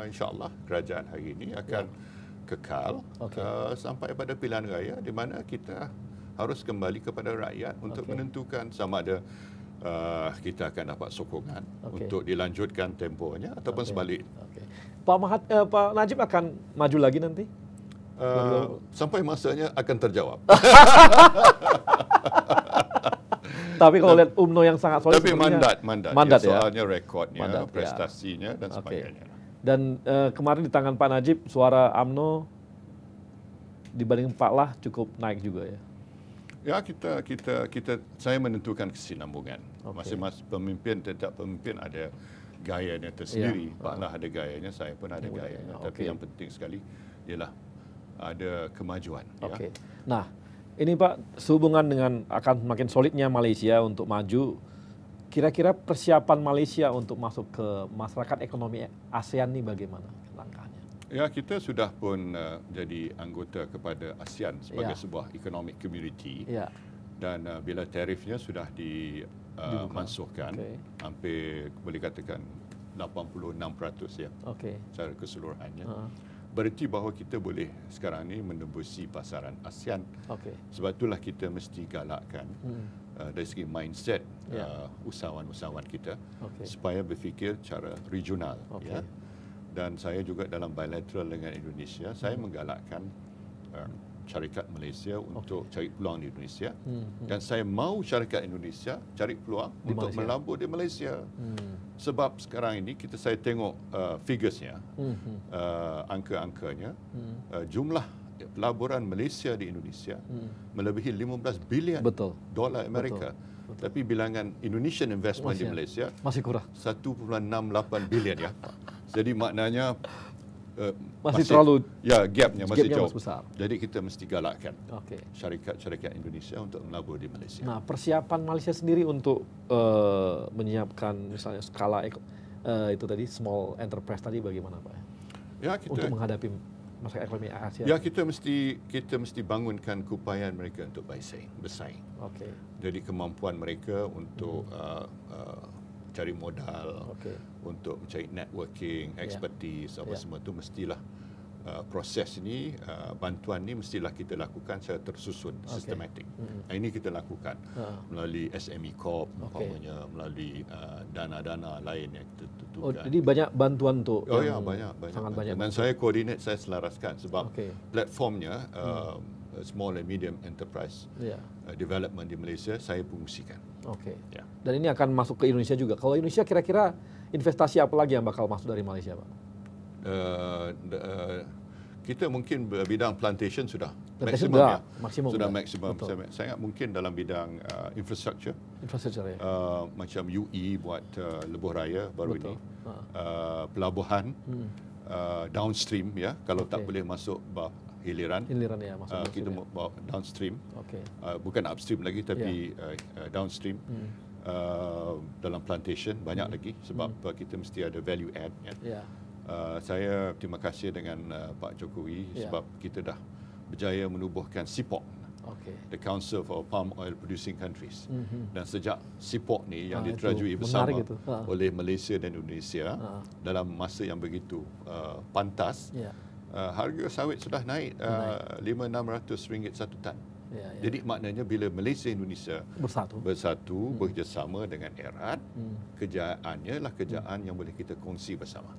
insya-Allah kerajaan hari ini akan kekal sampai pada pilihan raya di mana kita harus kembali kepada rakyat untuk menentukan sama ada kita akan dapat sokongan untuk dilanjutkan tempohnya ataupun sebalik. Pak Najib akan maju lagi nanti? Sampai masanya akan terjawab. Tapi kalau lihat UMNO yang sangat solid, tapi mandat ya, soalnya rekodnya, mandat, prestasinya dan sebagainya. Dan kemarin di tangan Pak Najib suara UMNO dibanding Pak Lah cukup naik juga ya. Ya, saya menentukan kesinambungan. Masing-masing pemimpin, tetap pemimpin ada gayanya tersendiri. Pak Lah ada gayanya, saya pun ada gayanya. Tapi yang penting sekali ialah ada kemajuan. Ya. Nah, ini Pak, sehubungan dengan akan makin solidnya Malaysia untuk maju, kira-kira persiapan Malaysia untuk masuk ke masyarakat ekonomi ASEAN ini bagaimana langkahnya? Ya, kita sudah pun jadi anggota kepada ASEAN sebagai sebuah economic community. Dan bila tarifnya sudah dimansuhkan, hampir boleh katakan 86% ya, secara keseluruhannya. Berarti bahawa kita boleh sekarang ni menembusi pasaran ASEAN. Sebab itulah kita mesti galakkan dari segi mindset usahawan-usahawan kita supaya berfikir cara regional. Ya. Dan saya juga dalam bilateral dengan Indonesia, saya menggalakkan syarikat Malaysia untuk cari peluang di Indonesia. Dan saya mahu syarikat Indonesia cari peluang untuk melabur di Malaysia. Sebab sekarang ini saya tengok figuresnya, angka-angkanya, jumlah pelaburan Malaysia di Indonesia melebihi 15 bilion dolar Amerika. Tapi bilangan Indonesian investment di Malaysia masih kurang 1.68 bilion ya. Jadi maknanya masih terlalu gapnya masih jauh. Besar. Jadi kita mesti galakkan syarikat-syarikat Indonesia untuk melabur di Malaysia. Nah, persiapan Malaysia sendiri untuk menyiapkan misalnya skala itu tadi small enterprise tadi bagaimana Pak? Ya, untuk menghadapi masyarakat ekonomi Asia. Ya, kita mesti bangunkan keupayaan mereka untuk bersaing. Jadi kemampuan mereka untuk cari modal, untuk mencari networking, expertise, apa semua itu mestilah proses ini, bantuan ini mestilah kita lakukan secara tersusun, sistematik. Ini kita lakukan melalui SME Corp, melalui dana-dana lain yang kita tentukan. Jadi banyak bantuan untuk banyak. Sangat banyak. Dan saya koordinat, saya selaraskan sebab platformnya small and medium enterprise development di Malaysia saya fungsikan. Dan ini akan masuk ke Indonesia juga. Kalau Indonesia kira-kira investasi apa lagi yang bakal masuk dari Malaysia, Pak? Kita mungkin bidang plantation sudah maksimum. Sudah maksimum. Sangat mungkin dalam bidang infrastructure ya. Macam UE buat lebuh raya baru ini. Pelabuhan downstream ya, kalau tak boleh masuk hiliran ya, kita bawa downstream, bukan upstream lagi tapi downstream. Dalam plantation banyak lagi sebab kita mesti ada value add ya. Saya terima kasih dengan Pak Jokowi sebab kita dah berjaya menubuhkan CIPOC, the Council for Palm Oil Producing Countries. Dan sejak CIPOC ni yang diterajui bersama oleh Malaysia dan Indonesia dalam masa yang begitu pantas, harga sawit sudah naik RM500-600 satu tan. Jadi maknanya bila Malaysia Indonesia bersatu bekerjasama dengan erat, kejayaannya lah kejayaan yang boleh kita kongsi bersama.